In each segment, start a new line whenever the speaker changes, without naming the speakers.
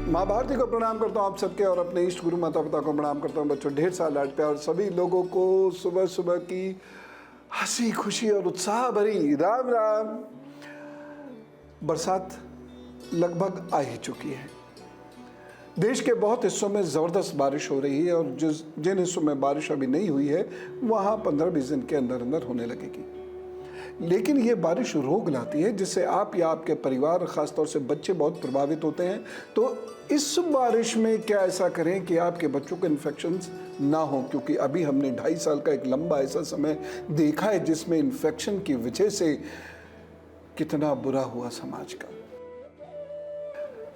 माँ भारती को प्रणाम करता हूँ आप सबके, और अपने इष्ट गुरु माता पिता को प्रणाम करता हूँ। बच्चों, ढेर सारा लाड प्यार, और सभी लोगों को सुबह सुबह की हंसी खुशी और उत्साह भरी राम राम। बरसात लगभग आ ही चुकी है। देश के बहुत हिस्सों में ज़बरदस्त बारिश हो रही है, और जिन हिस्सों में बारिश अभी नहीं हुई है वहाँ 15-20 दिन के अंदर अंदर होने लगेगी। लेकिन ये बारिश रोग लाती है, जिससे आप या आपके परिवार, ख़ासतौर से बच्चे बहुत प्रभावित होते हैं। तो इस बारिश में क्या ऐसा करें कि आपके बच्चों को इन्फेक्शंस ना हो, क्योंकि अभी हमने 2.5 साल का एक लंबा ऐसा समय देखा है जिसमें इन्फेक्शन की वजह से कितना बुरा हुआ समाज का।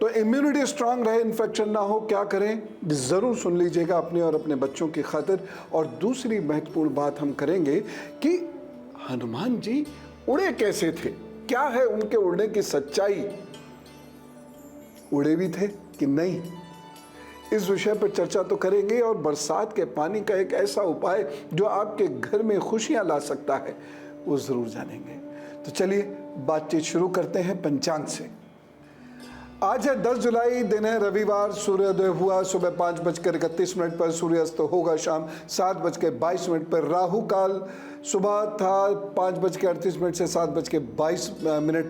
तो इम्यूनिटी स्ट्रांग रहे, इन्फेक्शन ना हो, क्या करें ज़रूर सुन लीजिएगा अपने और अपने बच्चों की खातिर। और दूसरी महत्वपूर्ण बात हम करेंगे कि हनुमान जी उड़े कैसे थे, क्या है उनके उड़ने की सच्चाई, उड़े भी थे कि नहीं, इस विषय पर चर्चा तो करेंगे। और बरसात के पानी का एक ऐसा उपाय जो आपके घर में खुशियां ला सकता है, वो जरूर जानेंगे। तो चलिए बातचीत शुरू करते हैं पंचांग से। आज है 10 जुलाई, दिन है रविवार। सूर्योदय हुआ सुबह 5:31 पर, सूर्यास्त होगा शाम 7:22 पर। राहु काल सुबह था 5:38 से 7:22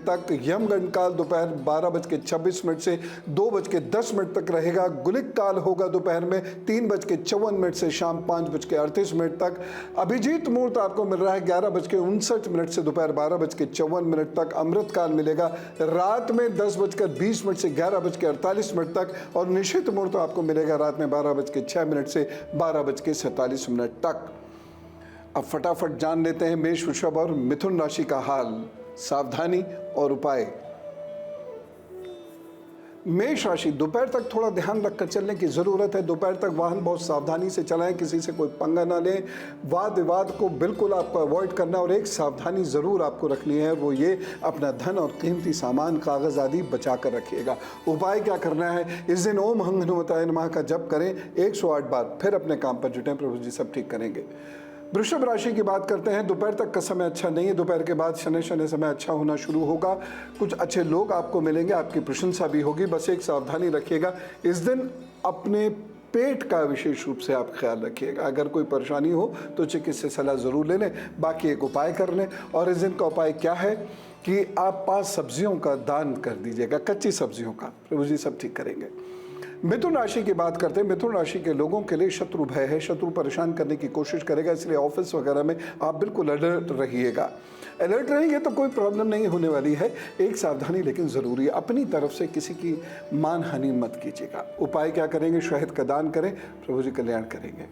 तक। यमगंड काल दोपहर 12:26 से 2:10 तक रहेगा। गुलिक काल होगा दोपहर में 3:54 से शाम 5:38 तक। अभिजीत मुहूर्त आपको मिल रहा है 11:59 से दोपहर 12:54 तक। अमृत काल मिलेगा रात में 10:20 से 11:48 तक। और निश्चित मुहूर्त आपको मिलेगा रात में 12:06 से 12:47 तक। अब फटाफट जान लेते हैं मेष, वृषभ और मिथुन राशि का हाल, सावधानी और उपाय। मेष राशि, दोपहर तक थोड़ा ध्यान रखकर चलने की जरूरत है। दोपहर तक वाहन बहुत सावधानी से चलाएं, किसी से कोई पंगा ना लें। वाद विवाद को बिल्कुल आपको अवॉइड करना, और एक सावधानी जरूर आपको रखनी है, वो ये अपना धन और कीमती सामान, कागज आदि बचा कर रखिएगा। उपाय क्या करना है, इस दिन ओम हनुमताय नमः का जप करें 108 बार, फिर अपने काम पर जुटें, प्रभु जी सब ठीक करेंगे। वृषभ राशि की बात करते हैं। दोपहर तक का समय अच्छा नहीं है, दोपहर के बाद शनि समय अच्छा होना शुरू होगा। कुछ अच्छे लोग आपको मिलेंगे, आपकी प्रशंसा भी होगी। बस एक सावधानी रखिएगा, इस दिन अपने पेट का विशेष रूप से आप ख्याल रखिएगा। अगर कोई परेशानी हो तो चिकित्सक सलाह जरूर ले लें। बाकी एक उपाय कर लें, और इस दिन का उपाय क्या है कि आप 5 सब्जियों का दान कर दीजिएगा, कच्ची सब्जियों का, प्रभु जी सब ठीक करेंगे। मिथुन राशि की बात करते हैं। मिथुन राशि के लोगों के लिए शत्रु भय है, शत्रु परेशान करने की कोशिश करेगा, इसलिए ऑफिस वगैरह में आप बिल्कुल अलर्ट रहिएगा। अलर्ट रहेंगे तो कोई प्रॉब्लम नहीं होने वाली है, एक सावधानी लेकिन ज़रूरी है। अपनी तरफ से किसी की मान हानि मत कीजिएगा। उपाय क्या करेंगे, शहद का दान करें, प्रभु जी कल्याण करेंगे।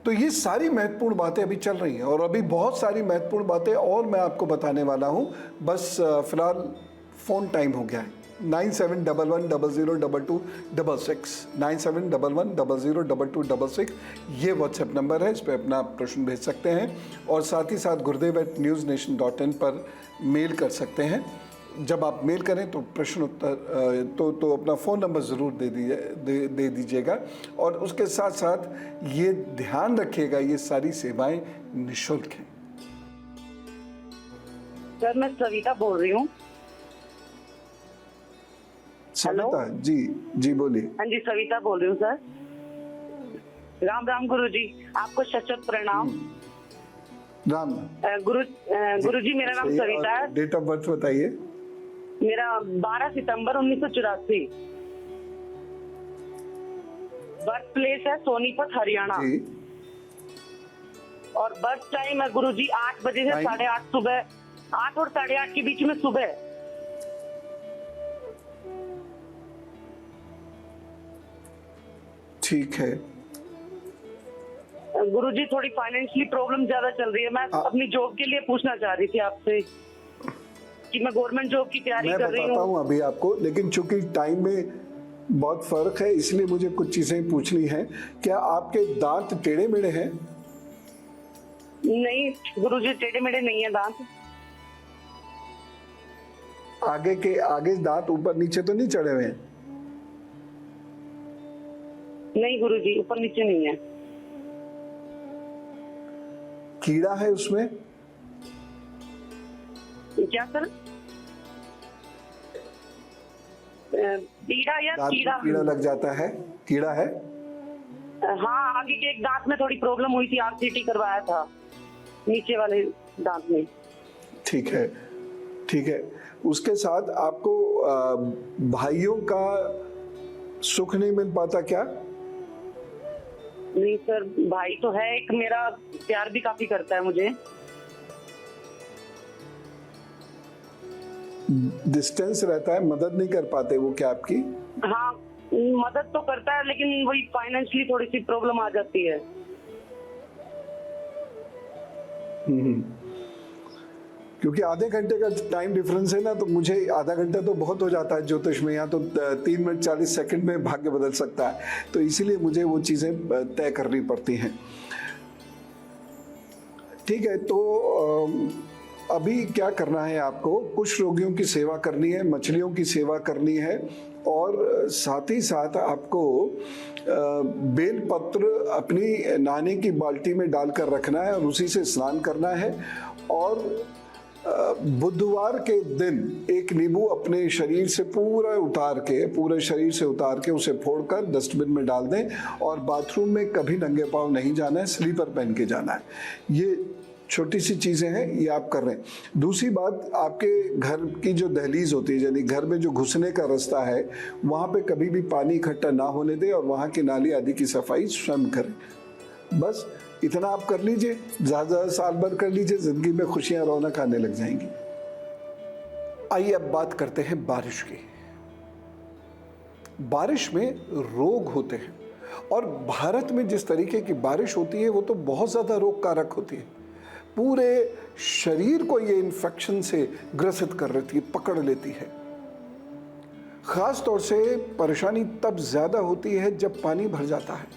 तो ये सारी महत्वपूर्ण बातें अभी चल रही हैं, और अभी बहुत सारी महत्वपूर्ण बातें और मैं आपको बताने वाला हूँ। बस फिलहाल फ़ोन टाइम हो गया है। 9711002266 9711002266 ये व्हाट्सएप नंबर है, इस पर अपना प्रश्न भेज सकते हैं। और साथ ही साथ gurdev@newsnation.in पर मेल कर सकते हैं। जब आप मेल करें तो प्रश्न उत्तर तो अपना फ़ोन नंबर ज़रूर दे दीजिएगा। और उसके साथ साथ ये ध्यान रखिएगा, ये सारी सेवाएं निःशुल्क हैं।
सर, मैं सविता बोल रही हूँ।
सविता जी, जी बोलिए।
हाँ जी, सविता बोल रही हूँ सर। राम राम गुरु जी, आपको शत प्रणाम।
राम
गुरु जी, मेरा नाम सविता है।
डेट ऑफ बर्थ बताइए।
मेरा 12 सितंबर 1984। बर्थ प्लेस है सोनीपत, हरियाणा।
जी।
और बर्थ टाइम है गुरु जी 8 बजे से 8:30 सुबह, 8 और 8:30 के बीच में सुबह।
ठीक है
गुरुजी, थोड़ी फाइनेंशियली प्रॉब्लम ज्यादा चल रही है। मैं अपनी जॉब के लिए पूछना चाह रही थी आपसे कि मैं गवर्नमेंट जॉब की तैयारी कर रही हूँ।
मैं बताता हूँ अभी आपको, लेकिन चूंकि टाइम में बहुत फर्क है इसलिए मुझे कुछ चीजें पूछनी है। क्या आपके दांत टेढ़े मेढ़े हैं?
नहीं गुरुजी, टेढ़े मेढ़े नहीं है दांत।
आगे दांत ऊपर नीचे तो नहीं चढ़े हुए हैं?
नहीं गुरुजी, ऊपर नीचे नहीं है।
कीड़ा है उसमें?
क्या सर? पीड़ा या
दांत में
कीड़ा?
कीड़ा लग जाता है? कीड़ा है?
हाँ, आगे के एक दांत में थोड़ी प्रॉब्लम हुई थी, आरसीटी करवाया था नीचे वाले दांत में।
ठीक है, ठीक है। उसके साथ आपको भाइयों का सुख नहीं मिल पाता क्या?
नहीं सर, भाई तो है एक, मेरा प्यार भी काफी करता है मुझे।
डिस्टेंस रहता है, मदद नहीं कर पाते वो क्या आपकी?
हाँ, मदद तो करता है लेकिन वही फाइनेंशियली थोड़ी सी प्रॉब्लम आ जाती है।
क्योंकि आधे घंटे का टाइम डिफरेंस है ना, तो मुझे आधा घंटा तो बहुत हो जाता है ज्योतिष में। यहाँ तो 3 मिनट 40 सेकंड में भाग्य बदल सकता है, तो इसीलिए मुझे वो चीज़ें तय करनी पड़ती हैं। ठीक है, तो अभी क्या करना है आपको? कुछ रोगियों की सेवा करनी है, मछलियों की सेवा करनी है, और साथ ही साथ आपको बेलपत्र अपनी नानी की बाल्टी में डालकर रखना है और उसी से स्नान करना है। और बुधवार के दिन एक नींबू अपने शरीर से पूरे शरीर से उतार के उसे फोड़कर डस्टबिन में डाल दें, और बाथरूम में कभी नंगे पांव नहीं जाना है, स्लीपर पहन के जाना है। ये छोटी सी चीज़ें हैं, ये आप कर रहे हैं। दूसरी बात, आपके घर की जो दहलीज होती है, यानी घर में जो घुसने का रास्ता है, वहाँ पे कभी भी पानी इकट्ठा ना होने दें और वहाँ की नाली आदि की सफाई स्वयं करें। बस इतना आप कर लीजिए, ज़्यादा साल भर कर लीजिए, जिंदगी में खुशियाँ रौनक आने लग जाएंगी। आइए अब बात करते हैं बारिश की। बारिश में रोग होते हैं, और भारत में जिस तरीके की बारिश होती है वो तो बहुत ज़्यादा रोग कारक होती है। पूरे शरीर को ये इन्फेक्शन से ग्रसित कर लेती है, पकड़ लेती है। खास तौर से परेशानी तब ज़्यादा होती है जब पानी भर जाता है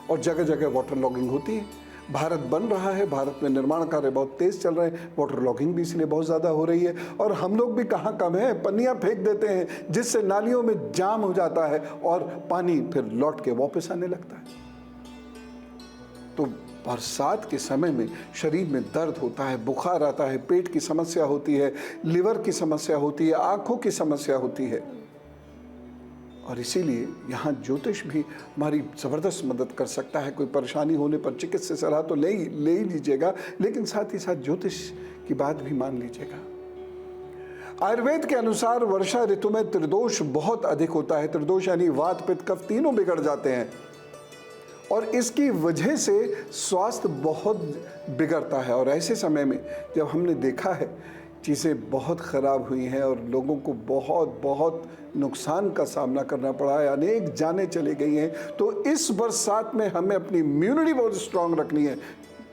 और जगह जगह वाटर लॉगिंग होती है। भारत बन रहा है, भारत में निर्माण कार्य बहुत तेज चल रहे हैं, वाटर लॉगिंग भी इसलिए बहुत ज़्यादा हो रही है। और हम लोग भी कहाँ कम हैं, पन्नियाँ फेंक देते हैं जिससे नालियों में जाम हो जाता है और पानी फिर लौट के वापस आने लगता है। तो बरसात के समय में शरीर में दर्द होता है, बुखार आता है, पेट की समस्या होती है, लिवर की समस्या होती है, आँखों की समस्या होती है। और इसीलिए यहाँ ज्योतिष भी हमारी ज़बरदस्त मदद कर सकता है। कोई परेशानी होने पर चिकित्सा सलाह तो ले ही लीजिएगा, लेकिन साथ ही साथ ज्योतिष की बात भी मान लीजिएगा। आयुर्वेद के अनुसार वर्षा ऋतु में त्रिदोष बहुत अधिक होता है। त्रिदोष यानी वात पित्त कफ तीनों बिगड़ जाते हैं, और इसकी वजह से स्वास्थ्य बहुत बिगड़ता है। और ऐसे समय में जब हमने देखा है चीज़ें बहुत ख़राब हुई हैं और लोगों को बहुत नुकसान का सामना करना पड़ा है, अनेक जानें चली गई हैं, तो इस बरसात में हमें अपनी इम्यूनिटी बहुत स्ट्रांग रखनी है।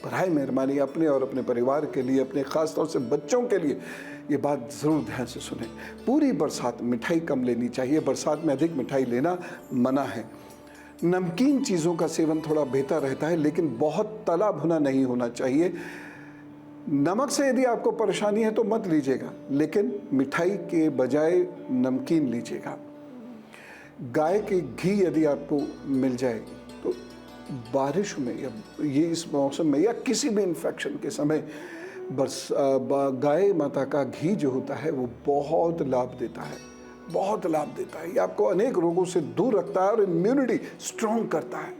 बराए मेहरबानी अपने और अपने परिवार के लिए, अपने ख़ास तौर से बच्चों के लिए ये बात ज़रूर ध्यान से सुनें। पूरी बरसात मिठाई कम लेनी चाहिए, बरसात में अधिक मिठाई लेना मना है। नमकीन चीज़ों का सेवन थोड़ा बेहतर रहता है, लेकिन बहुत तला भुना नहीं होना चाहिए। नमक से यदि आपको परेशानी है तो मत लीजिएगा, लेकिन मिठाई के बजाय नमकीन लीजिएगा। गाय के घी यदि आपको मिल जाए तो बारिश में या ये इस मौसम में या किसी भी इन्फेक्शन के समय गाय माता का घी जो होता है वो बहुत लाभ देता है, बहुत लाभ देता है। ये आपको अनेक रोगों से दूर रखता है और इम्यूनिटी स्ट्रांग करता है।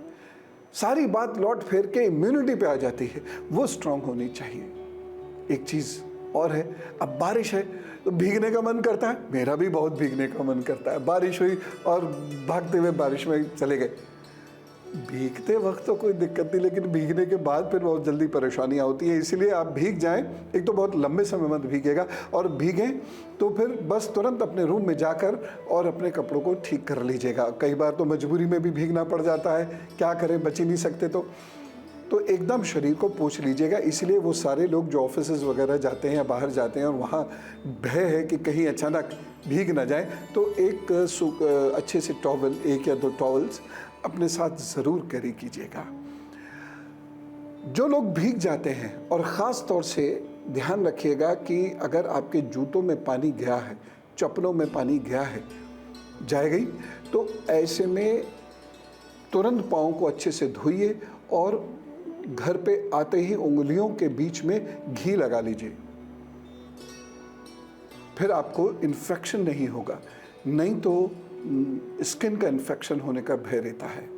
सारी बात लौट फेर के इम्यूनिटी पे आ जाती है, वो स्ट्रांग होनी चाहिए। एक चीज़ और है, अब बारिश है तो भीगने का मन करता है, मेरा भी बहुत भीगने का मन करता है। बारिश हुई और भागते हुए बारिश में चले गए। भीगते वक्त तो कोई दिक्कत नहीं, लेकिन भीगने के बाद फिर बहुत जल्दी परेशानियाँ होती है। इसलिए आप भीग जाएं, एक तो बहुत लंबे समय मत भीगेगा, और भीगें तो फिर बस तुरंत अपने रूम में जाकर और अपने कपड़ों को ठीक कर लीजिएगा। कई बार तो मजबूरी में भी भीगना पड़ जाता है, क्या करें, बच ही नहीं सकते, तो एकदम शरीर को पोंछ लीजिएगा। इसलिए वो सारे लोग जो ऑफिसेज वगैरह जाते हैं या बाहर जाते हैं और वहाँ भय है कि कहीं अचानक भीग ना जाए, तो एक अच्छे से टॉवल, 1 या 2 टॉवल्स अपने साथ ज़रूर कैरी कीजिएगा। जो लोग भीग जाते हैं, और ख़ास तौर से ध्यान रखिएगा कि अगर आपके जूतों में पानी गया है, चप्पलों में पानी गया है, जाएगा ही, तो ऐसे में तुरंत पाँव को अच्छे से धोइए और घर पे आते ही उंगलियों के बीच में घी लगा लीजिए, फिर आपको इन्फेक्शन नहीं होगा। नहीं तो स्किन का इन्फेक्शन होने का भय रहता है।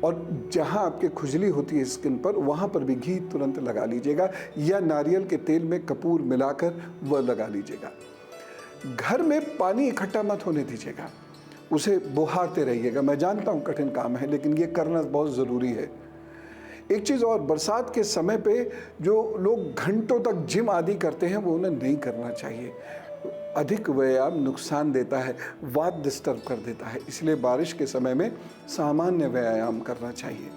और जहाँ आपके खुजली होती है स्किन पर, वहाँ पर भी घी तुरंत लगा लीजिएगा या नारियल के तेल में कपूर मिलाकर वह लगा लीजिएगा। घर में पानी इकट्ठा मत होने दीजिएगा, उसे बुहारते रहिएगा। मैं जानता हूँ कठिन काम है, लेकिन ये करना बहुत ज़रूरी है। एक चीज़ और, बरसात के समय पे जो लोग घंटों तक जिम आदि करते हैं वो उन्हें नहीं करना चाहिए। अधिक व्यायाम नुकसान देता है, वात डिस्टर्ब कर देता है, इसलिए बारिश के समय में सामान्य व्यायाम करना चाहिए।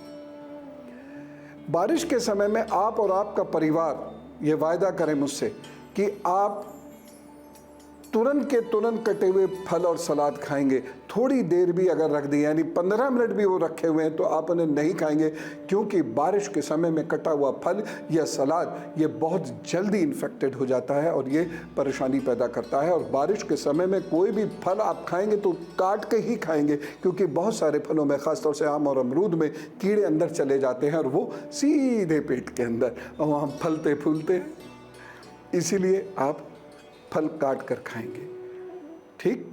बारिश के समय में आप और आपका परिवार ये वायदा करें मुझसे कि आप तुरंत के तुरंत कटे हुए फल और सलाद खाएंगे। थोड़ी देर भी अगर रख दिए, यानी 15 मिनट भी वो रखे हुए हैं, तो आप उन्हें नहीं खाएंगे, क्योंकि बारिश के समय में कटा हुआ फल या सलाद ये बहुत जल्दी इन्फेक्टेड हो जाता है और ये परेशानी पैदा करता है। और बारिश के समय में कोई भी फल आप खाएंगे तो काट के ही खाएंगे, क्योंकि बहुत सारे फलों में, ख़ासतौर से आम और अमरूद में, कीड़े अंदर चले जाते हैं और वो सीधे पेट के अंदर और वहाँ फलते फूलते हैं। इसीलिए आप फल काट कर खाएंगे, ठीक।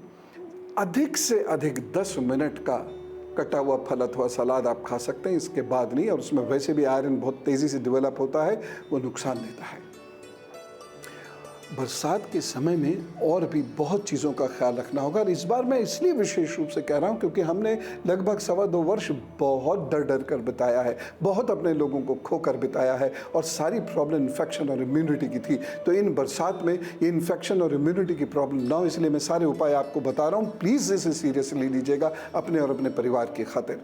अधिक से अधिक 10 मिनट का कटा हुआ फल अथवा सलाद आप खा सकते हैं, इसके बाद नहीं। और उसमें वैसे भी आयरन बहुत तेज़ी से डेवलप होता है, वो नुकसान देता है। बरसात के समय में और भी बहुत चीज़ों का ख्याल रखना होगा। और इस बार मैं इसलिए विशेष रूप से कह रहा हूँ क्योंकि हमने लगभग 2.25 वर्ष बहुत डर डर कर बिताया है, बहुत अपने लोगों को खोकर बिताया है, और सारी प्रॉब्लम इन्फेक्शन और इम्यूनिटी की थी। तो इन बरसात में ये इन्फेक्शन और इम्यूनिटी की प्रॉब्लम ना हो, इसलिए मैं सारे उपाय आपको बता रहा हूँ। प्लीज़ इसे सीरियसली लीजिएगा अपने और अपने परिवार की खातिर।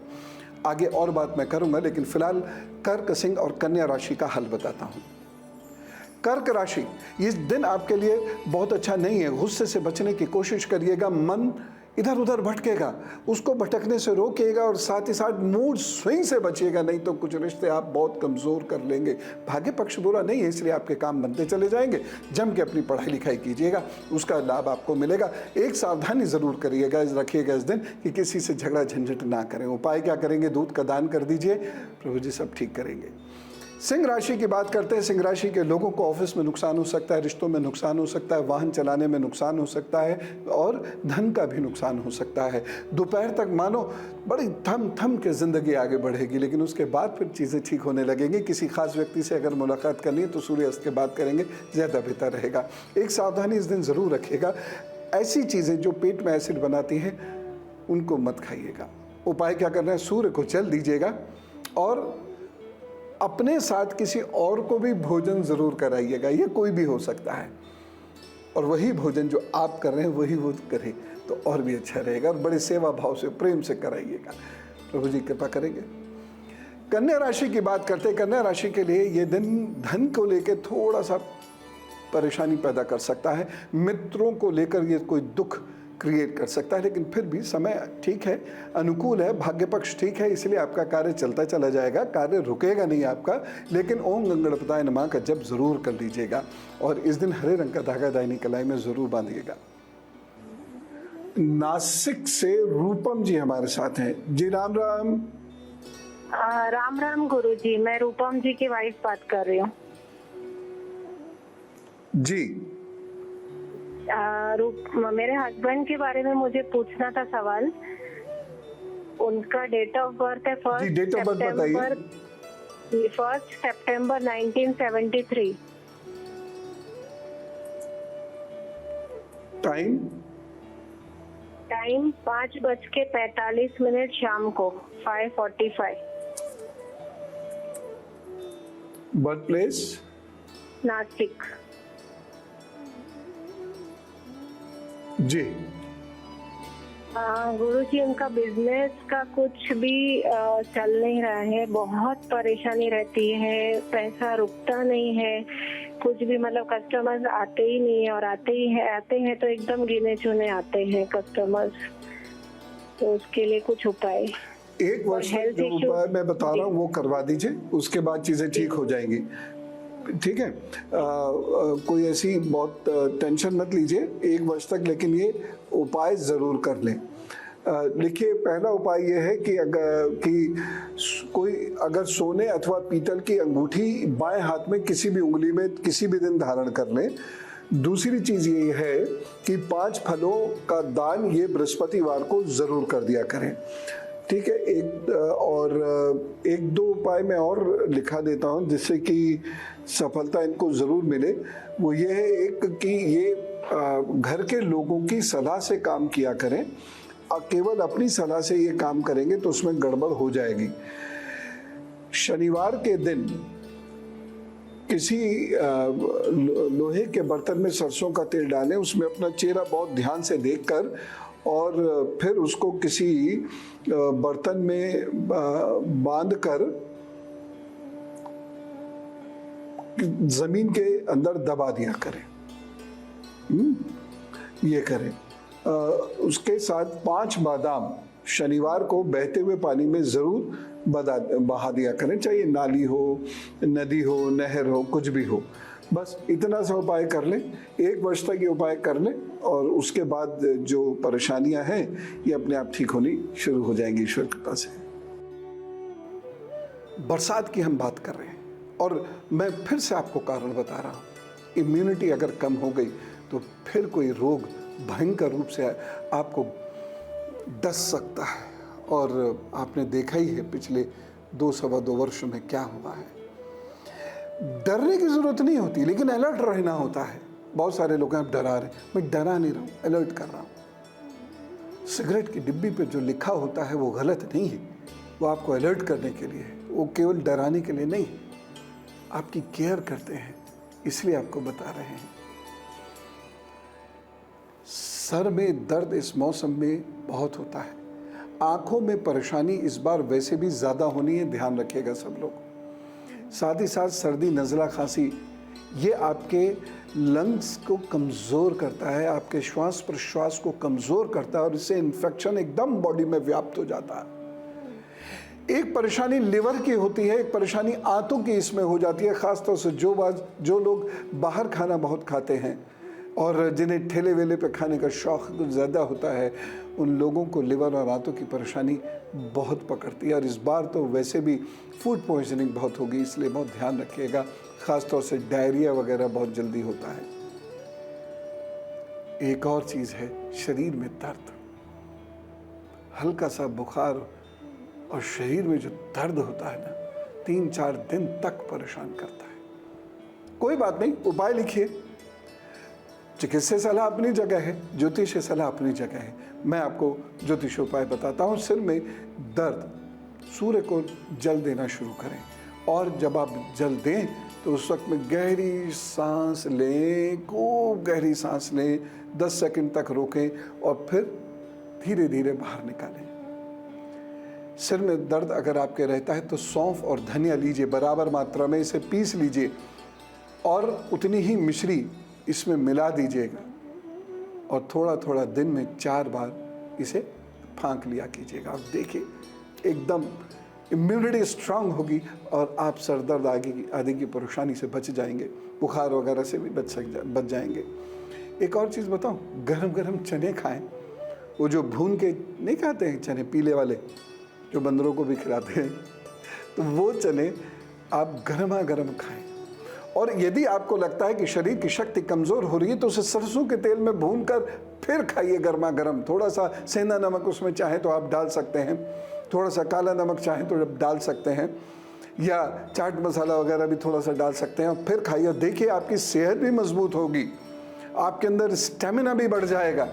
आगे और बात मैं करूँगा, लेकिन फिलहाल कर्क, सिंह और कन्या राशि का हल बताता हूँ। कर्क राशि, इस दिन आपके लिए बहुत अच्छा नहीं है। गुस्से से बचने की कोशिश करिएगा। मन इधर उधर भटकेगा, उसको भटकने से रोकिएगा और साथ ही साथ मूड स्विंग से बचिएगा, नहीं तो कुछ रिश्ते आप बहुत कमज़ोर कर लेंगे। भाग्य पक्ष बुरा नहीं है, इसलिए आपके काम बनते चले जाएंगे। जम के अपनी पढ़ाई लिखाई कीजिएगा, उसका लाभ आपको मिलेगा। एक सावधानी ज़रूर करिएगा, रखिएगा इस दिन कि किसी से झगड़ा झंझट ना करें। उपाय क्या करेंगे? दूध का दान कर दीजिए, प्रभु जी सब ठीक करेंगे। सिंह राशि की बात करते हैं। सिंह राशि के लोगों को ऑफिस में नुकसान हो सकता है, रिश्तों में नुकसान हो सकता है, वाहन चलाने में नुकसान हो सकता है और धन का भी नुकसान हो सकता है। दोपहर तक मानो बड़ी थम थम के ज़िंदगी आगे बढ़ेगी, लेकिन उसके बाद फिर चीज़ें ठीक होने लगेंगी। किसी खास व्यक्ति से अगर मुलाकात करनी है तो सूर्यास्त के बाद करेंगे, ज़्यादा बेहतर रहेगा। एक सावधानी इस दिन ज़रूर रखिएगा, ऐसी चीज़ें जो पेट में एसिड बनाती हैं उनको मत खाइएगा। उपाय क्या करना है? सूर्य को जल दीजिएगा और अपने साथ किसी और को भी भोजन ज़रूर कराइएगा। ये कोई भी हो सकता है, और वही भोजन जो आप कर रहे हैं वही वो करे तो और भी अच्छा रहेगा। और बड़े सेवा भाव से, प्रेम से कराइएगा, प्रभु जी कृपा करेंगे। कन्या राशि की बात करते हैं। कन्या राशि के लिए ये दिन धन को लेकर थोड़ा सा परेशानी पैदा कर सकता है। मित्रों को लेकर ये कोई दुख क्रिएट कर सकता है, लेकिन फिर भी समय ठीक है, अनुकूल है, भाग्य पक्ष ठीक है, इसलिए आपका कार्य चलता चला जाएगा। कार्य रुकेगा नहीं आपका, लेकिन ओम गंगणपताय नमः का जप जरूर कर लीजिएगा। और इस दिन हरे रंग का धागा दाहिनी कलाई में जरूर बांधिएगा। नासिक से रूपम जी हमारे साथ हैं। जी राम राम।
राम राम गुरु जी, मैं रूपम जी की वाइफ बात कर रही हूँ।
जी
मेरे हस्बैंड के बारे में मुझे पूछना था सवाल। उनका डेट ऑफ बर्थ है 1 सितंबर 1973। टाइम 5:45 शाम को 5:45।
Birth place
Nashik.
जी
गुरु जी, उनका बिजनेस का कुछ भी चल नहीं रहा है, बहुत परेशानी रहती है, पैसा रुकता नहीं है, कुछ भी मतलब कस्टमर्स आते ही नहीं है, और आते हैं तो एकदम गिने चुने आते हैं कस्टमर्स। तो उसके लिए कुछ उपाय।
एक वर्ष जो उपाय मैं बता रहा हूँ वो करवा दीजिए, उसके बाद चीजें ठीक हो जाएंगी। ठीक है, कोई ऐसी बहुत टेंशन मत लीजिए 1 वर्ष तक, लेकिन ये उपाय ज़रूर कर लें। देखिए, पहला उपाय ये है कि कोई अगर सोने अथवा पीतल की अंगूठी बाएं हाथ में किसी भी उंगली में किसी भी दिन धारण कर लें दूसरी चीज ये है कि 5 फलों का दान ये बृहस्पतिवार को जरूर कर दिया करें। ठीक है, एक दो उपाय मैं और लिखा देता हूँ जिससे कि सफलता इनको जरूर मिले। वो ये है, एक कि ये घर के लोगों की सलाह से काम किया करें। केवल अपनी सलाह से ये काम करेंगे तो उसमें गड़बड़ हो जाएगी। शनिवार के दिन किसी लोहे के बर्तन में सरसों का तेल डालें, उसमें अपना चेहरा बहुत ध्यान से देखकर और फिर उसको किसी बर्तन में बांधकर जमीन के अंदर दबा दिया करें। ये करें। उसके साथ 5 बादाम शनिवार को बहते हुए पानी में जरूर बहा दिया करें, चाहे नाली हो, नदी हो, नहर हो, कुछ भी हो। बस इतना सा उपाय कर लें, 1 वर्ष तक ये उपाय कर लें और उसके बाद जो परेशानियां हैं ये अपने आप ठीक होनी शुरू हो जाएंगी ईश्वर कृपा से। बरसात की हम बात कर रहे हैं और मैं फिर से आपको कारण बता रहा हूँ, इम्यूनिटी अगर कम हो गई तो फिर कोई रोग भयंकर रूप से आपको डस सकता है। और आपने देखा ही है पिछले 2-2.25 वर्षों में क्या हुआ है। डरने की जरूरत नहीं होती, लेकिन अलर्ट रहना होता है। बहुत सारे लोग आप डरा रहे हैं, मैं डरा नहीं रहा हूँ, अलर्ट कर रहा हूँ। सिगरेट की डिब्बी पे जो लिखा होता है वो गलत नहीं है, वो आपको अलर्ट करने के लिए है, वो केवल डराने के लिए नहीं, आपकी केयर करते हैं, इसलिए आपको बता रहे हैं। सर में दर्द इस मौसम में बहुत होता है। आंखों में परेशानी इस बार वैसे भी ज़्यादा होनी है, ध्यान रखिएगा सब लोग। साथ ही साथ सर्दी, नज़ला, खांसी, ये आपके लंग्स को कमज़ोर करता है, आपके श्वास प्रश्वास को कमज़ोर करता है और इससे इन्फेक्शन एकदम बॉडी में व्याप्त हो जाता है। एक परेशानी लिवर की होती है, एक परेशानी आंतों की इसमें हो जाती है। ख़ासतौर से जो लोग बाहर खाना बहुत खाते हैं और जिन्हें ठेले वेले पे खाने का शौक़ कुछ ज़्यादा होता है, उन लोगों को लिवर और आंतों की परेशानी बहुत पकड़ती है। और इस बार तो वैसे भी फूड पॉइजनिंग बहुत होगी, इसलिए बहुत ध्यान रखिएगा। ख़ासतौर से डायरिया वगैरह बहुत जल्दी होता है। एक और चीज़ है, शरीर में दर्द, हल्का सा बुखार और शरीर में जो दर्द होता है ना, 3-4 दिन तक परेशान करता है। कोई बात नहीं, उपाय लिखिए। चिकित्सीय सलाह अपनी जगह है, ज्योतिषीय सलाह अपनी जगह है। मैं आपको ज्योतिष उपाय बताता हूँ। सिर में दर्द, सूर्य को जल देना शुरू करें और जब आप जल दें तो उस वक्त में गहरी सांस लें, खूब गहरी सांस लें, 10 सेकंड तक रोकें और फिर धीरे धीरे बाहर निकालें। सिर में दर्द अगर आपके रहता है तो सौंफ और धनिया लीजिए, बराबर मात्रा में इसे पीस लीजिए और उतनी ही मिश्री इसमें मिला दीजिएगा और थोड़ा थोड़ा दिन में 4 बार इसे फांक लिया कीजिएगा। आप देखिए एकदम इम्यूनिटी स्ट्रांग होगी और आप सर दर्द आदि की परेशानी से बच जाएंगे, बुखार वगैरह से भी बच जाएंगे। एक और चीज़ बताऊं, गरम गरम चने खाएं। वो जो भून के नहीं खाते हैं चने, पीले वाले जो बंदरों को भी खिलाते हैं, तो वो चने आप गरमा गरम खाएं। और यदि आपको लगता है कि शरीर की शक्ति कमज़ोर हो रही है तो उसे सरसों के तेल में भूनकर फिर खाइए गर्मा गर्म। थोड़ा सा सेंधा नमक उसमें चाहे तो आप डाल सकते हैं, थोड़ा सा काला नमक चाहे तो डाल सकते हैं, या चाट मसाला वगैरह भी थोड़ा सा डाल सकते हैं और फिर खाइए। देखिए आपकी सेहत भी मजबूत होगी, आपके अंदर स्टेमिना भी बढ़ जाएगा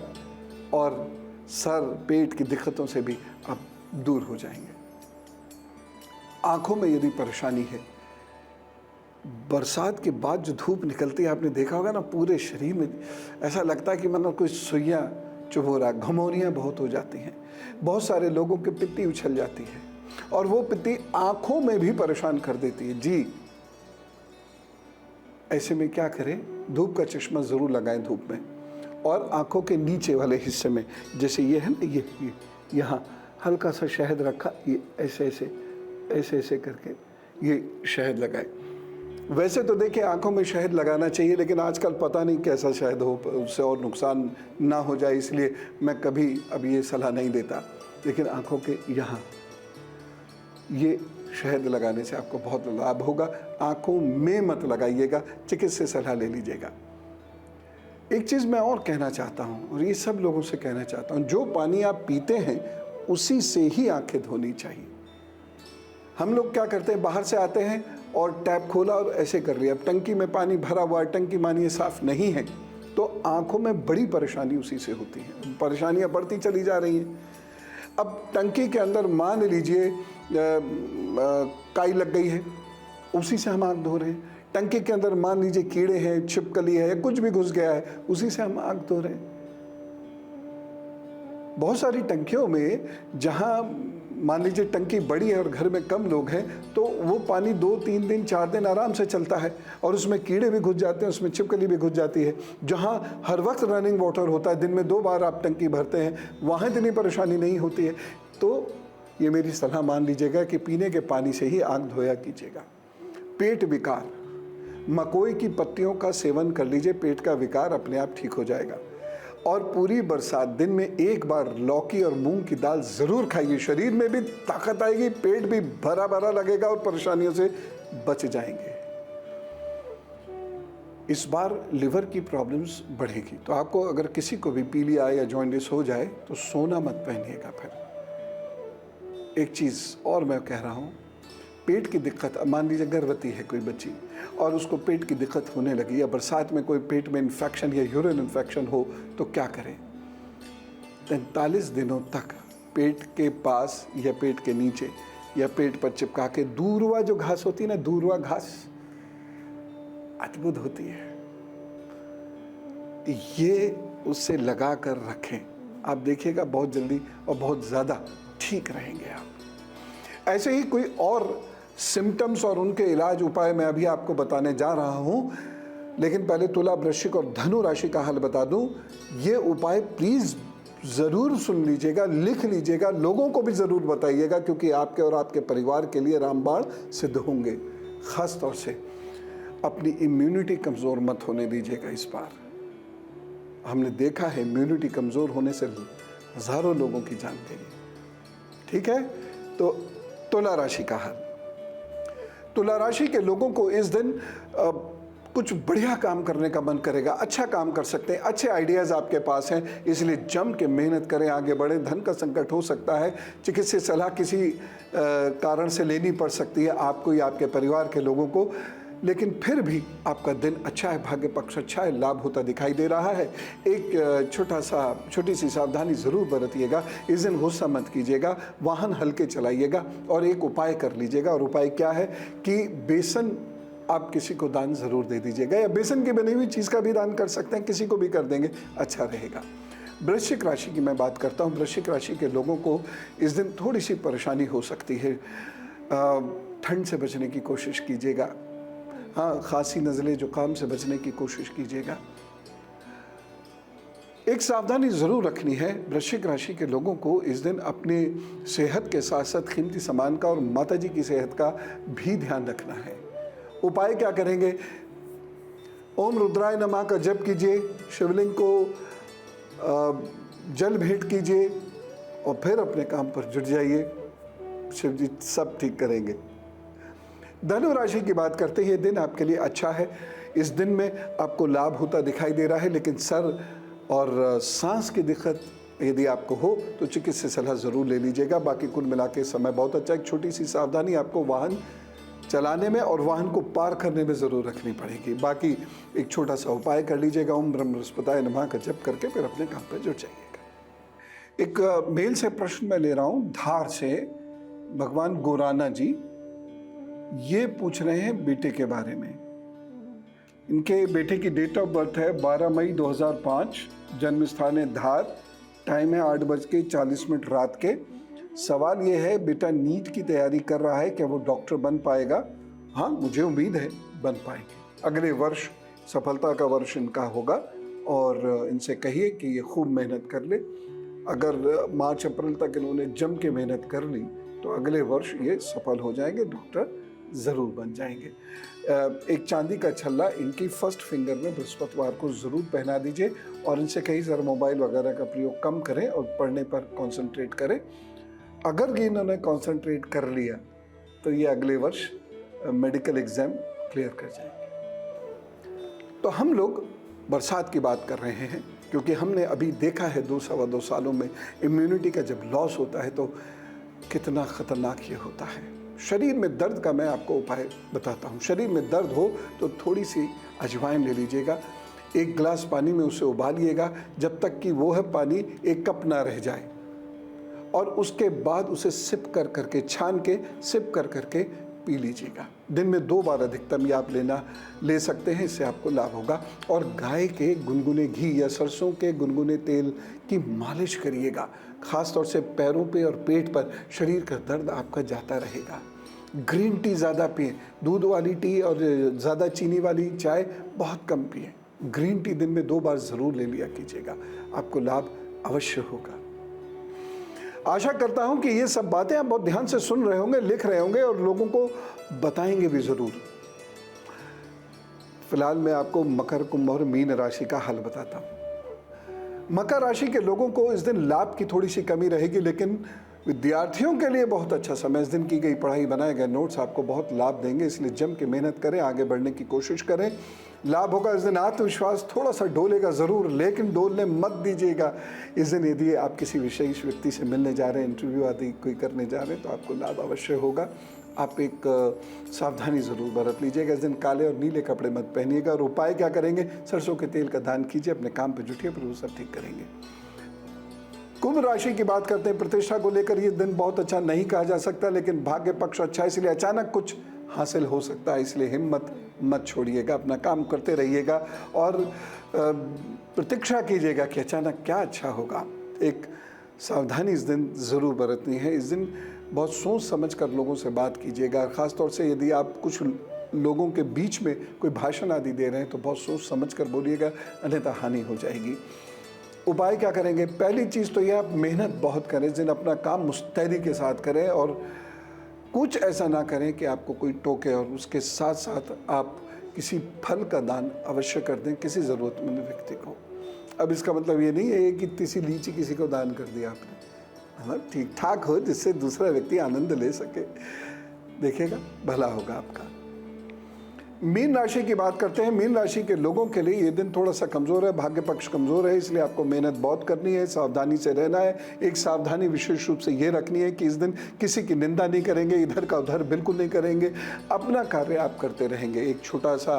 और सर पेट की दिक्कतों से भी आप दूर हो जाएंगे। आँखों में यदि परेशानी है, बरसात के बाद जो धूप निकलती है, आपने देखा होगा ना, पूरे शरीर में ऐसा लगता है कि मतलब कोई सुइयाँ चुभ हो रहा है, घमौरियाँ बहुत हो जाती हैं। बहुत सारे लोगों की पित्ती उछल जाती है और वो पित्ती आँखों में भी परेशान कर देती है। जी, ऐसे में क्या करें, धूप का चश्मा ज़रूर लगाएं धूप में और आँखों के नीचे वाले हिस्से में, जैसे ये है ना, ये यहाँ हल्का सा शहद रखा, ये ऐसे ऐसे करके ये शहद लगाए। वैसे तो देखिए आंखों में शहद लगाना चाहिए, लेकिन आजकल पता नहीं कैसा शहद हो, उससे और नुकसान ना हो जाए, इसलिए मैं कभी अब ये सलाह नहीं देता। लेकिन आंखों के यहाँ ये शहद लगाने से आपको बहुत लाभ होगा। आंखों में मत लगाइएगा, चिकित्सीय सलाह ले लीजिएगा। एक चीज़ मैं और कहना चाहता हूँ, और ये सब लोगों से कहना चाहता हूँ, जो पानी आप पीते हैं उसी से ही आंखें धोनी चाहिए। हम लोग क्या करते हैं, बाहर से आते हैं और टैप खोला और ऐसे कर लिया। अब टंकी में पानी भरा हुआ है, टंकी मानिए साफ नहीं है, तो आंखों में बड़ी परेशानी उसी से होती है, परेशानियां बढ़ती चली जा रही हैं। अब टंकी के अंदर मान लीजिए काई लग गई है, उसी से हम आंख धो रहे हैं। टंकी के अंदर मान लीजिए कीड़े हैं, छिपकली है, कुछ भी घुस गया है, उसी से हम आंख धो रहे हैं। बहुत सारी टंकियों में जहां मान लीजिए टंकी बड़ी है और घर में कम लोग हैं, तो वो पानी 2-3 दिन 4 दिन आराम से चलता है और उसमें कीड़े भी घुस जाते हैं, उसमें छिपकली भी घुस जाती है। जहां हर वक्त रनिंग वाटर होता है, दिन में 2 बार आप टंकी भरते हैं, वहाँ इतनी परेशानी नहीं होती है। तो ये मेरी सलाह मान लीजिएगा कि पीने के पानी से ही आंख धोया कीजिएगा। पेट विकार, मकोई की पत्तियों का सेवन कर लीजिए, पेट का विकार अपने आप ठीक हो जाएगा। और पूरी बरसात दिन में 1 बार लौकी और मूंग की दाल ज़रूर खाइए, शरीर में भी ताकत आएगी, पेट भी भरा भरा लगेगा और परेशानियों से बच जाएंगे। इस बार लिवर की प्रॉब्लम्स बढ़ेगी, तो आपको अगर किसी को भी पीलिया या जॉन्डिस हो जाए तो सोना मत पहनिएगा। फिर एक चीज़ और मैं कह रहा हूँ, पेट की दिक्कत, मान लीजिए गर्भवती है कोई बच्ची और उसको पेट की दिक्कत होने लगी, या बरसात में कोई पेट में इन्फेक्शन या यूरिन इन्फेक्शन हो, तो क्या करें? 43 दिनों तक पेट के पास या पेट के नीचे या पेट पर चिपका के दूर्वा जो घास होती है ना, दूर्वा घास अद्भुत होती है, ये उससे लगा कर रखें। आप देखिएगा बहुत जल्दी और बहुत ज़्यादा ठीक रहेंगे आप। ऐसे ही कोई और सिम्टम्स और उनके इलाज उपाय मैं अभी आपको बताने जा रहा हूं, लेकिन पहले तुला, वृश्चिक और धनु राशि का हल बता दूं। ये उपाय प्लीज़ ज़रूर सुन लीजिएगा, लिख लीजिएगा, लोगों को भी ज़रूर बताइएगा, क्योंकि आपके और आपके परिवार के लिए रामबाण सिद्ध होंगे। ख़ास तौर से अपनी इम्यूनिटी कमज़ोर मत होने दीजिएगा। इस बार हमने देखा है इम्यूनिटी कमज़ोर होने से हज़ारों लोगों की जान गई। ठीक है, तो तुला राशि का हल। तुला राशि के लोगों को इस दिन कुछ बढ़िया काम करने का मन करेगा, अच्छा काम कर सकते हैं, अच्छे आइडियाज़ आपके पास हैं, इसलिए जम के मेहनत करें, आगे बढ़ें। धन का संकट हो सकता है, चिकित्सीय सलाह किसी कारण से लेनी पड़ सकती है आपको या आपके परिवार के लोगों को, लेकिन फिर भी आपका दिन अच्छा है, भाग्य पक्ष अच्छा है, लाभ होता दिखाई दे रहा है। एक छोटी सी सावधानी ज़रूर बरतिएगा। इस दिन गुस्सा मत कीजिएगा, वाहन हल्के चलाइएगा और एक उपाय कर लीजिएगा। और उपाय क्या है कि बेसन आप किसी को दान ज़रूर दे दीजिएगा, या बेसन की बनी हुई चीज़ का भी दान कर सकते हैं, किसी को भी कर देंगे, अच्छा रहेगा। वृश्चिक राशि की मैं बात करता हूँ। वृश्चिक राशि के लोगों को इस दिन थोड़ी सी परेशानी हो सकती है। ठंड से बचने की कोशिश कीजिएगा। हाँ, खांसी, नज़ले, जुकाम से बचने की कोशिश कीजिएगा। एक सावधानी ज़रूर रखनी है। वृश्चिक राशि के लोगों को इस दिन अपनी सेहत के साथ साथ कीमती सामान का और माताजी की सेहत का भी ध्यान रखना है। उपाय क्या करेंगे? ओम रुद्राय नमः का जप कीजिए, शिवलिंग को जल भेंट कीजिए और फिर अपने काम पर जुट जाइए। शिव जी सब ठीक करेंगे। धनु राशि की बात करते हैं, ये दिन आपके लिए अच्छा है। इस दिन में आपको लाभ होता दिखाई दे रहा है, लेकिन सर और सांस की दिक्कत यदि आपको हो तो चिकित्सीय सलाह ज़रूर ले लीजिएगा। बाकी कुल मिला के समय बहुत अच्छा है। एक छोटी सी सावधानी आपको वाहन चलाने में और वाहन को पार करने में ज़रूर रखनी पड़ेगी। बाकी एक छोटा सा उपाय कर लीजिएगा, ओम ब्रह्मस्पताय नमः का जप करके फिर अपने काम पर जुट जाइएगा। एक मेल से प्रश्न मैं ले रहा हूँ, धार से भगवान गोराना जी। ये पूछ रहे हैं बेटे के बारे में। इनके बेटे की डेट ऑफ बर्थ है 12 मई 2005, जन्म स्थान है धार, टाइम है 8:40 रात के। सवाल ये है, बेटा नीट की तैयारी कर रहा है, क्या वो डॉक्टर बन पाएगा? हाँ, मुझे उम्मीद है बन पाएंगे। अगले वर्ष सफलता का वर्ष इनका होगा और इनसे कहिए कि ये खूब मेहनत कर ले। अगर मार्च अप्रैल तक इन्होंने जम के मेहनत कर ली तो अगले वर्ष ये सफल हो जाएंगे, डॉक्टर ज़रूर बन जाएंगे। एक चांदी का छल्ला इनकी फर्स्ट फिंगर में बृहस्पतिवार को ज़रूर पहना दीजिए और इनसे कहीं ज़रा मोबाइल वगैरह का प्रयोग कम करें और पढ़ने पर कंसंट्रेट करें। अगर ये इन्होंने कंसंट्रेट कर लिया तो ये अगले वर्ष मेडिकल एग्ज़ाम क्लियर कर जाएंगे। तो हम लोग बरसात की बात कर रहे हैं, क्योंकि हमने अभी देखा है 2-2.25 सालों में इम्यूनिटी का जब लॉस होता है तो कितना ख़तरनाक ये होता है। शरीर में दर्द का मैं आपको उपाय बताता हूँ। शरीर में दर्द हो तो थोड़ी सी अजवाइन ले लीजिएगा, 1 गिलास पानी में उसे उबालिएगा जब तक कि वो है पानी 1 कप ना रह जाए, और उसके बाद उसे सिप कर करके छान के सिप कर करके पी लीजिएगा। दिन में 2 बार अधिकतम ये आप ले सकते हैं, इससे आपको लाभ होगा। और गाय के गुनगुने घी या सरसों के गुनगुने तेल की मालिश करिएगा, ख़ास तौर से पैरों पे और पेट पर। शरीर का दर्द आपका जाता रहेगा। ग्रीन टी ज़्यादा पिएं, दूध वाली टी और ज़्यादा चीनी वाली चाय बहुत कम पिएं। ग्रीन टी दिन में 2 बार ज़रूर ले लिया कीजिएगा, आपको लाभ अवश्य होगा। आशा करता हूं कि ये सब बातें आप बहुत ध्यान से सुन रहे होंगे, लिख रहे होंगे और लोगों को बताएंगे भी ज़रूर। फिलहाल मैं आपको मकर, कुंभ और मीन राशि का हल बताता हूं। मकर राशि के लोगों को इस दिन लाभ की थोड़ी सी कमी रहेगी, लेकिन विद्यार्थियों के लिए बहुत अच्छा समय। इस दिन की गई पढ़ाई, बनाए गए नोट्स आपको बहुत लाभ देंगे, इसलिए जम के मेहनत करें, आगे बढ़ने की कोशिश करें, लाभ होगा। इस दिन आत्मविश्वास थोड़ा सा डोलेगा ज़रूर, लेकिन डोलने मत दीजिएगा। इस दिन यदि आप किसी विशेष व्यक्ति से मिलने जा रहे हैं, इंटरव्यू आदि कोई करने जा रहे हैं, तो आपको लाभ अवश्य होगा। आप एक सावधानी ज़रूर बरत लीजिएगा। इस दिन काले और नीले कपड़े मत पहनिएगा। और उपाय क्या करेंगे? सरसों के तेल का दान कीजिए, अपने काम पर जुटिए, फिर वो सब ठीक करेंगे। कुंभ राशि की बात करते हैं। प्रतिष्ठा को लेकर ये दिन बहुत अच्छा नहीं कहा जा सकता, लेकिन भाग्य पक्ष अच्छा है, इसलिए अचानक कुछ हासिल हो सकता है। इसलिए हिम्मत मत छोड़िएगा, अपना काम करते रहिएगा और प्रतीक्षा कीजिएगा कि अचानक क्या अच्छा होगा। एक सावधानी इस दिन ज़रूर बरतनी है। इस दिन बहुत सोच समझ कर लोगों से बात कीजिएगा। ख़ास तौर से यदि आप कुछ लोगों के बीच में कोई भाषण आदि दे रहे हैं तो बहुत सोच समझ कर बोलिएगा, अन्यथा हानि हो जाएगी। उपाय क्या करेंगे? पहली चीज़ तो यह, आप मेहनत बहुत करें, इस दिन अपना काम मुस्तैदी के साथ करें और कुछ ऐसा ना करें कि आपको कोई टोके। और उसके साथ साथ आप किसी फल का दान अवश्य कर दें किसी ज़रूरतमंद व्यक्ति को। अब इसका मतलब ये नहीं है कि किसी लीची किसी को दान कर दिया आपने, मतलब ठीक ठाक हो जिससे दूसरा व्यक्ति आनंद ले सके। देखिएगा, भला होगा आपका। मीन राशि की बात करते हैं। मीन राशि के लोगों के लिए ये दिन थोड़ा सा कमज़ोर है, भाग्य पक्ष कमज़ोर है, इसलिए आपको मेहनत बहुत करनी है, सावधानी से रहना है। एक सावधानी विशेष रूप से ये रखनी है कि इस दिन किसी की निंदा नहीं करेंगे, इधर का उधर बिल्कुल नहीं करेंगे, अपना कार्य आप करते रहेंगे। एक छोटा सा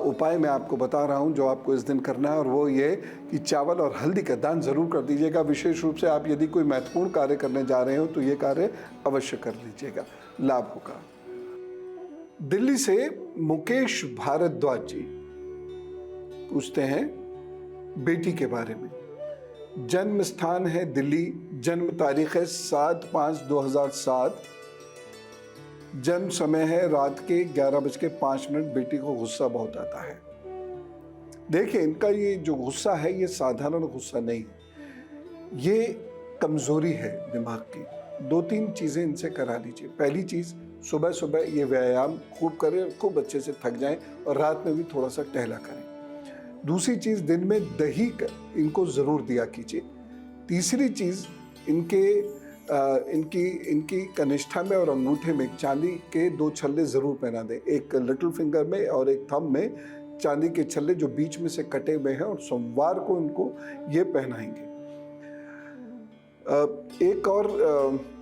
उपाय मैं आपको बता रहा हूँ जो आपको इस दिन करना है, और वो ये कि चावल और हल्दी का दान ज़रूर कर दीजिएगा। विशेष रूप से आप यदि कोई महत्वपूर्ण कार्य करने जा रहे हो तो ये कार्य अवश्य कर लीजिएगा, लाभ होगा। दिल्ली से मुकेश भारद्वाज जी पूछते हैं बेटी के बारे में। जन्म स्थान है दिल्ली, जन्म तारीख है 7/5/2007, जन्म समय है रात के 11:05। बेटी को गुस्सा बहुत आता है। देखिए, इनका ये जो गुस्सा है ये साधारण गुस्सा नहीं, ये कमजोरी है दिमाग की। 2-3 चीज़ें इनसे करा लीजिए। पहली चीज़, सुबह सुबह ये व्यायाम खूब करें, खूब अच्छे से थक जाएं और रात में भी थोड़ा सा टहला करें। दूसरी चीज़, दिन में दही इनको ज़रूर दिया कीजिए। तीसरी चीज़, इनकी कनिष्ठा में और अंगूठे में चांदी के 2 छल्ले ज़रूर पहना दें, एक लिटिल फिंगर में और एक थंब में चांदी के छल्ले जो बीच में से कटे हुए हैं, और सोमवार को इनको ये पहनाएंगे। एक और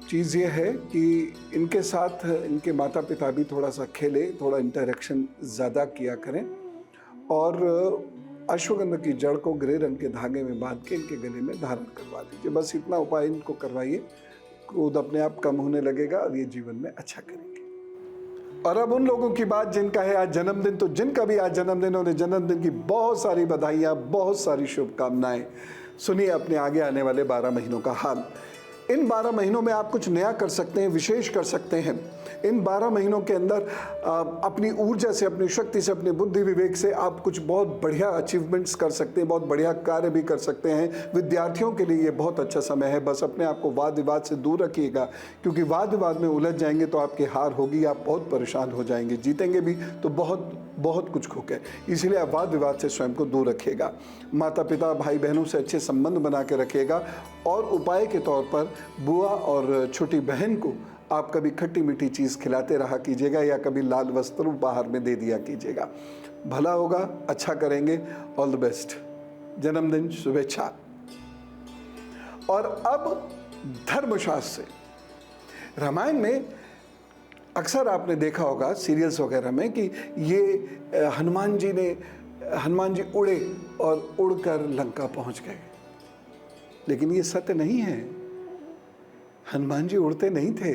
चीज़ ये है कि इनके साथ इनके माता पिता भी थोड़ा सा खेले, थोड़ा इंटरेक्शन ज़्यादा किया करें, और अश्वगंधा की जड़ को ग्रे रंग के धागे में बांध के इनके गले में धारण करवा दीजिए। बस इतना उपाय इनको करवाइए, क्रोध अपने आप कम होने लगेगा और ये जीवन में अच्छा करेंगे। और अब उन लोगों की बात जिनका है आज जन्मदिन, तो जिनका भी आज जन्मदिन, उन्हें जन्मदिन की बहुत सारी बधाइयाँ, बहुत सारी शुभकामनाएं। सुनिए अपने आगे आने वाले 12 महीनों का हाल। इन 12 महीनों में आप कुछ नया कर सकते हैं, विशेष कर सकते हैं। इन 12 महीनों के अंदर अपनी ऊर्जा से, अपनी शक्ति से, अपने बुद्धि विवेक से आप कुछ बहुत बढ़िया अचीवमेंट्स कर सकते हैं, बहुत बढ़िया कार्य भी कर सकते हैं। विद्यार्थियों के लिए ये बहुत अच्छा समय है। बस अपने आप को वाद विवाद से दूर रखिएगा, क्योंकि वाद विवाद में उलझ जाएंगे तो आपकी हार होगी, आप बहुत परेशान हो जाएंगे। जीतेंगे भी तो बहुत कुछ खो के, इसलिए आप वाद विवाद से स्वयं को दूर रखिएगा। माता पिता, भाई बहनों से अच्छे संबंध बना के रखिएगा। और उपाय के तौर पर बुआ और छोटी बहन को आप कभी खट्टी मीठी चीज़ खिलाते रहा कीजिएगा या कभी लाल वस्त्र बाहर में दे दिया कीजिएगा। भला होगा, अच्छा करेंगे। ऑल द बेस्ट, जन्मदिन शुभेच्छा। और अब धर्मशास्त्र से, रामायण में अक्सर आपने देखा होगा सीरियल्स वगैरह में कि ये हनुमान जी उड़े और उड़कर लंका पहुंच गए, लेकिन ये सत्य नहीं है। हनुमान जी उड़ते नहीं थे।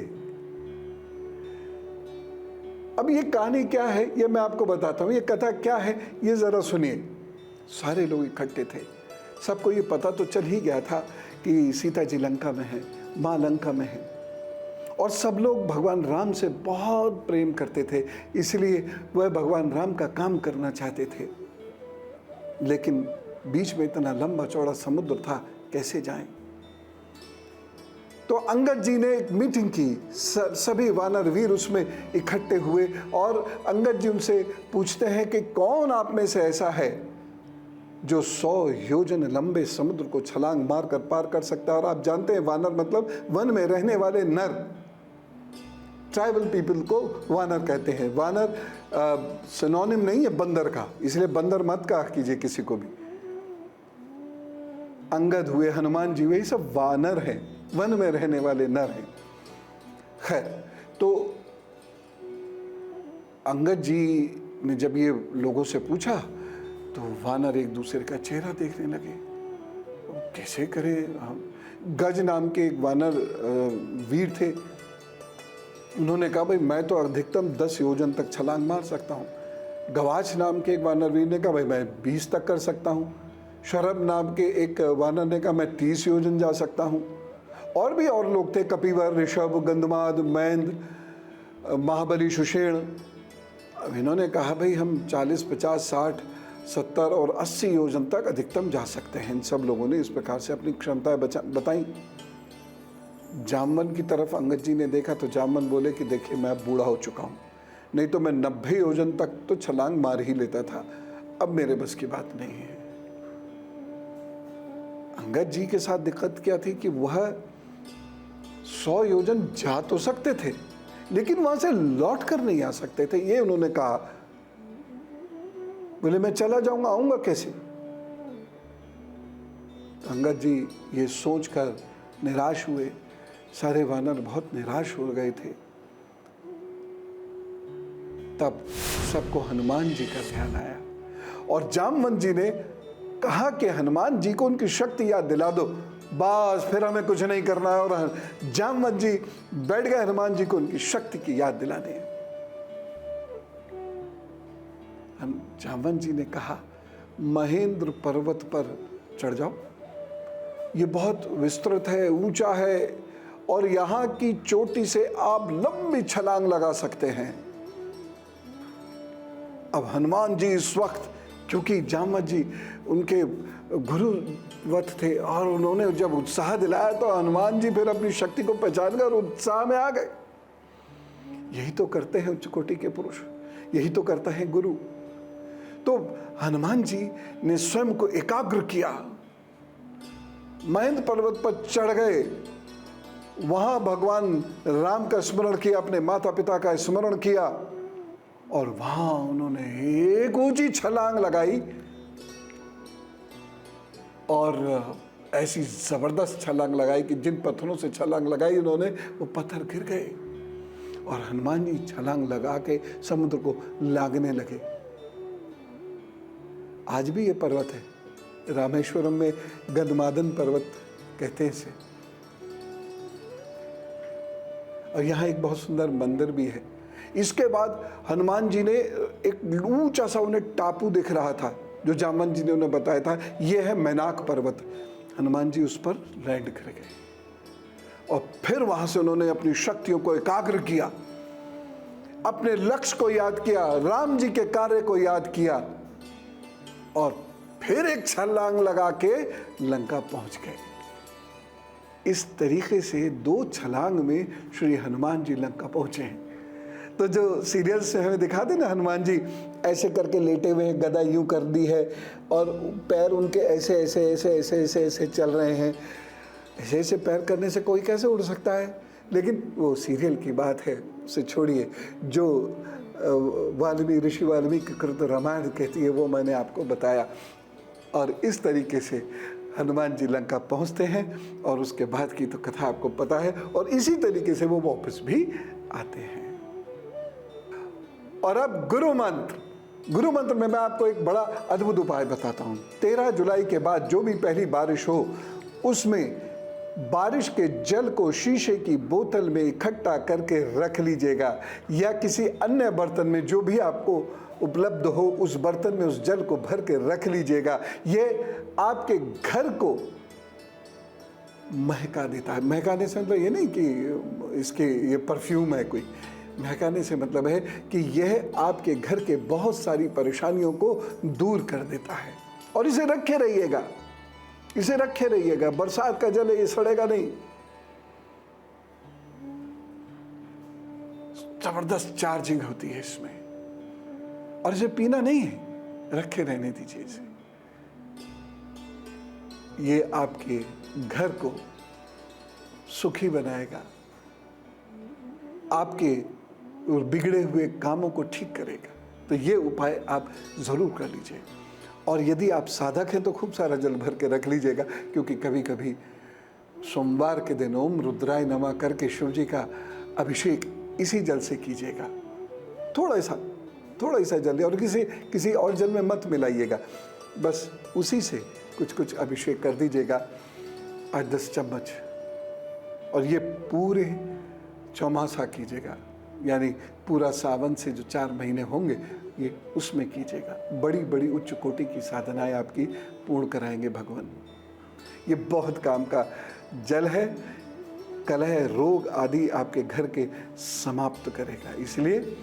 अब ये कहानी क्या है ये मैं आपको बताता हूं, ये कथा क्या है ये जरा सुनिए। सारे लोग इकट्ठे थे, सबको ये पता तो चल ही गया था कि सीता जी लंका में है, माँ लंका में है, और सब लोग भगवान राम से बहुत प्रेम करते थे, इसलिए वह भगवान राम का काम करना चाहते थे। लेकिन बीच में इतना लंबा चौड़ा समुद्र था, कैसे जाएं? तो अंगद जी ने एक मीटिंग की, सभी वानर वीर उसमें इकट्ठे हुए और अंगद जी उनसे पूछते हैं कि कौन आप में से ऐसा है जो 100 योजन लंबे समुद्र को छलांग मारकर पार कर सकता है। और आप जानते हैं वानर मतलब वन में रहने वाले नर, ट्राइबल पीपल को वानर कहते हैं। वानर सिनोनिम नहीं है बंदर का, इसलिए बंदर मत कहा कीजिए किसी को भी। अंगद हुए, हनुमान जी हुए, ये सब वानर हैं, वन में रहने वाले नर हैं। खैर, तो अंगद जी ने जब ये लोगों से पूछा तो वानर एक दूसरे का चेहरा देखने लगे, कैसे करे। गज नाम के एक वानर वीर थे, उन्होंने कहा भाई मैं तो अधिकतम 10 योजन तक छलांग मार सकता हूँ। गवाच नाम के एक वानर वीर ने कहा भाई मैं 20 तक कर सकता हूँ। शरभ नाम के एक वानर ने कहा मैं 30 योजन जा सकता हूँ। और भी और लोग थे, कपिवर, ऋषभ, गंधमाद, मैंद, महाबली, सुषेण। अब इन्होंने कहा भाई हम 40, 50, 60, 70 और 80 योजन तक अधिकतम जा सकते हैं। इन सब लोगों ने इस प्रकार से अपनी क्षमताएं बताई। जामवन की तरफ अंगद जी ने देखा तो जामवन बोले कि देखिए मैं बूढ़ा हो चुका हूँ, नहीं तो मैं 90 योजन तक तो छलांग मार ही लेता था, अब मेरे बस की बात नहीं है। अंगद जी के साथ दिक्कत क्या थी कि वह 100 योजन जा तो सकते थे लेकिन वहां से लौट कर नहीं आ सकते थे। ये उन्होंने कहा, बोले मैं चला जाऊंगा, आऊंगा कैसे? अंगद जी ये सोचकर निराश हुए। सारे वानर बहुत निराश हो गए थे। तब सबको हनुमान जी का ध्यान आया और जामवंत जी ने कहा कि हनुमान जी को उनकी शक्ति याद दिला दो, बस फिर हमें कुछ नहीं करना है। और जामवंत जी बैठ गए हनुमान जी को उनकी शक्ति की याद दिलाने। जामवंत जी ने कहा महेंद्र पर्वत पर चढ़ जाओ, ये बहुत विस्तृत है, ऊंचा है और यहाँ की चोटी से आप लंबी छलांग लगा सकते हैं। अब हनुमान जी इस वक्त, क्योंकि जामवंत जी उनके गुरुवत थे और उन्होंने जब उत्साह दिलाया तो हनुमान जी फिर अपनी शक्ति को पहचान कर उत्साह में आ गए। यही तो करते हैं उच्च कोटि के पुरुष, यही तो करता है गुरु। तो हनुमान जी ने स्वयं को एकाग्र किया, महेंद्र पर्वत पर चढ़ गए, वहां भगवान राम का स्मरण किया, अपने माता पिता का स्मरण किया और वहां उन्होंने एक ऊंची छलांग लगाई और ऐसी जबरदस्त छलांग लगाई कि जिन पत्थरों से छलांग लगाई उन्होंने वो पत्थर गिर गए और हनुमान जी छलांग लगा के समुद्र को लागने लगे। आज भी ये पर्वत है, रामेश्वरम में गंधमादन पर्वत कहते हैं इसे। और यहाँ एक बहुत सुंदर मंदिर भी है। इसके बाद हनुमान जी ने एक ऊंचा सा उन्हें टापू दिख रहा था जो जामवंत जी ने उन्हें बताया था, यह है मैनाक पर्वत। हनुमान जी उस पर लैंड कर गए और फिर वहां से उन्होंने अपनी शक्तियों को एकाग्र किया, अपने लक्ष्य को याद किया, राम जी के कार्य को याद किया और फिर एक छलांग लगा के लंका पहुंच गए। इस तरीके से 2 छलांग में श्री हनुमान जी लंका पहुंचे हैं। तो जो सीरियल से हमें दिखाते ना, हनुमान जी ऐसे करके लेटे हुए हैं, गदा यूं कर दी है और पैर उनके ऐसे ऐसे ऐसे ऐसे ऐसे ऐसे चल रहे हैं। ऐसे ऐसे पैर करने से कोई कैसे उड़ सकता है? लेकिन वो सीरियल की बात है, उसे छोड़िए। जो वाल्मीकि, ऋषि वाल्मीकि कृत रामायण कहती है वो मैंने आपको बताया। और इस तरीके से हनुमान जी लंका पहुंचते हैं और उसके बाद की तो कथा आपको पता है, और इसी तरीके से वो वापस भी आते हैं। और अब गुरु मंत्र में मैं आपको एक बड़ा अद्भुत उपाय बताता हूं। 13 जुलाई के बाद जो भी पहली बारिश हो, उसमें बारिश के जल को शीशे की बोतल में इकट्ठा करके रख लीजिएगा, या किसी अन्य बर्तन में जो भी आपको उपलब्ध हो उस बर्तन में उस जल को भर के रख लीजिएगा। ये आपके घर को महका देता है। महकाने से मतलब ये नहीं कि इसके ये परफ्यूम है कोई, महकाने से मतलब है कि यह आपके घर के बहुत सारी परेशानियों को दूर कर देता है। और इसे रखे रहिएगा, इसे रखे रहिएगा। बरसात का जल है, ये सड़ेगा नहीं। जबरदस्त चार्जिंग होती है इसमें, और इसे पीना नहीं है, रखे रहने दीजिए इसे। ये आपके घर को सुखी बनाएगा, आपके बिगड़े हुए कामों को ठीक करेगा। तो ये उपाय आप जरूर कर लीजिए। और यदि आप साधक हैं तो खूब सारा जल भर के रख लीजिएगा, क्योंकि कभी कभी सोमवार के दिन ओम रुद्राय नमः करके शिव जी का अभिषेक इसी जल से कीजिएगा। थोड़ा सा जल, और किसी और जल में मत मिलाइएगा, बस उसी से कुछ अभिषेक कर दीजिएगा, 8-10 चम्मच। और ये पूरे चौमासा कीजिएगा, यानी पूरा सावन से जो 4 महीने होंगे ये उसमें कीजिएगा। बड़ी उच्च कोटि की साधनाएं आपकी पूर्ण कराएंगे भगवान। ये बहुत काम का जल है, कलह रोग आदि आपके घर के समाप्त करेगा, इसलिए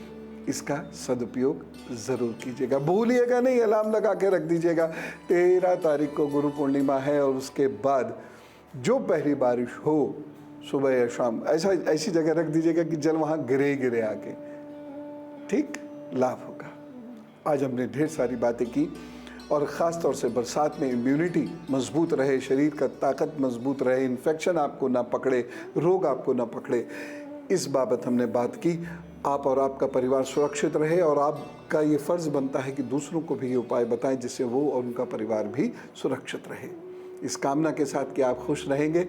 इसका सदुपयोग जरूर कीजिएगा। भूलिएगा नहीं, अलार्म लगा के रख दीजिएगा। 13 तारीख को गुरु पूर्णिमा है, और उसके बाद जो पहली बारिश हो सुबह या शाम, ऐसी जगह रख दीजिएगा कि जल वहाँ गिरे आके, ठीक लाभ होगा। आज हमने ढेर सारी बातें की, और ख़ास तौर से बरसात में इम्यूनिटी मजबूत रहे, शरीर का ताकत मजबूत रहे, इन्फेक्शन आपको ना पकड़े, रोग आपको ना पकड़े, इस बाबत हमने बात की। आप और आपका परिवार सुरक्षित रहे, और आपका ये फ़र्ज़ बनता है कि दूसरों को भी ये उपाय बताएं, जिससे वो और उनका परिवार भी सुरक्षित रहे। इस कामना के साथ कि आप खुश रहेंगे,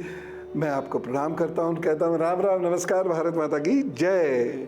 मैं आपको प्रणाम करता हूँ, कहता हूँ राम राम, नमस्कार, भारत माता की जय।